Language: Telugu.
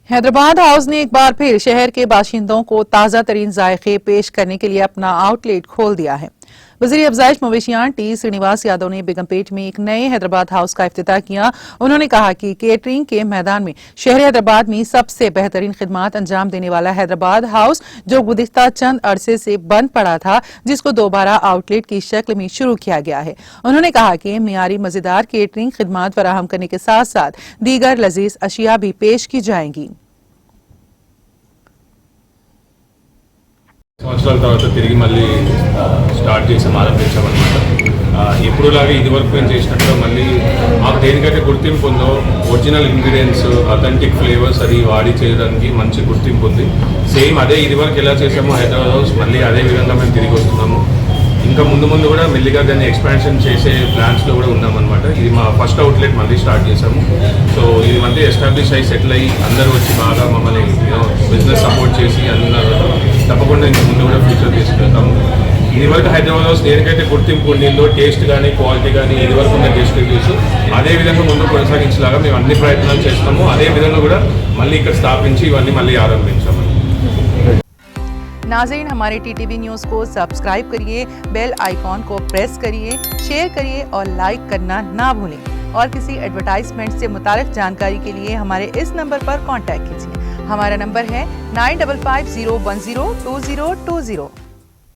हैदराबाद हाउस ने एक बार फिर शहर के बाशिंदों को ताज़ा तरीन जायके पेश करने के लिए अपना आउटलेट खोल दिया है। वज़ीर अफजाइश मवेशियान टी श्रीनिवास यादव ने बेगमपेट में एक नए हैदराबाद हाउस का इफ्तिताह किया। उन्होंने कहा कि केटरिंग के मैदान में शहर हैदराबाद में सबसे बेहतरीन खिदमात अंजाम देने वाला हैदराबाद हाउस, जो गुज़िश्ता चंद अरसे से बंद पड़ा था, जिसको दोबारा आउटलेट की शक्ल में शुरू किया गया है। उन्होंने कहा कि मियारी मज़ेदार केटरिंग खिदमात फराहम करने के साथ साथ दीगर लजीज अशिया भी पेश की जाएंगी। సంవత్సరాల తర్వాత తిరిగి మళ్ళీ స్టార్ట్ చేసాం, ఆరంభించామన్నమాట. ఎప్పుడులాగే ఇది వరకు మేము చేసినట్టుగా మళ్ళీ మాకు దేనికైతే గుర్తింపు ఉందో ఒరిజినల్ ఇంగ్రీడియంట్స్, అథెంటిక్ ఫ్లేవర్స్ అది వాడి చేయడానికి మంచి గుర్తింపు ఉంది. సేమ్ అదే ఇది వరకు ఎలా చేసామో హైదరాబాద్ హౌస్ మళ్ళీ అదే విధంగా మేము తిరిగి వస్తున్నాము. ఇంకా ముందు ముందు కూడా మెల్లిగా దాన్ని ఎక్స్పాన్షన్ చేసే ప్లాన్స్లో కూడా ఉన్నామన్నమాట. ఇది మా ఫస్ట్ అవుట్లెట్ మళ్ళీ స్టార్ట్ చేసాము. సో ఇది మళ్ళీ ఎస్టాబ్లిష్ అయ్యి సెటిల్ అయ్యి అందరూ వచ్చి బాగా మమ్మల్ని బిజినెస్ సపోర్ట్ చేసి అందరూ తప్పకుండా ఇంకా ముందు కూడా ఫ్యూచర్ తీసుకెళ్తాము. ఇది వరకు హైదరాబాద్ హౌస్ దేనికైతే గుర్తింపు ఉండిందో టేస్ట్ కానీ క్వాలిటీ కానీ ఇది వరకు ఉన్న టేస్ట్ రివ్యూస్ అదే విధంగా ముందు కొనసాగించేలాగా మేము అన్ని ప్రయత్నాలు చేస్తాము. అదే విధంగా కూడా మళ్ళీ ఇక్కడ స్థాపించి ఇవన్నీ మళ్ళీ ఆరంభించాము. नाज़रीन, हमारे टीटीवी न्यूज़ को सब्सक्राइब करिए, बेल आइकॉन को प्रेस करिए, शेयर करिए और लाइक करना ना भूलें। और किसी एडवर्टाइजमेंट से मुताल्लिक़ जानकारी के लिए हमारे इस नंबर पर कॉन्टैक्ट कीजिए। हमारा नंबर है 9550102020।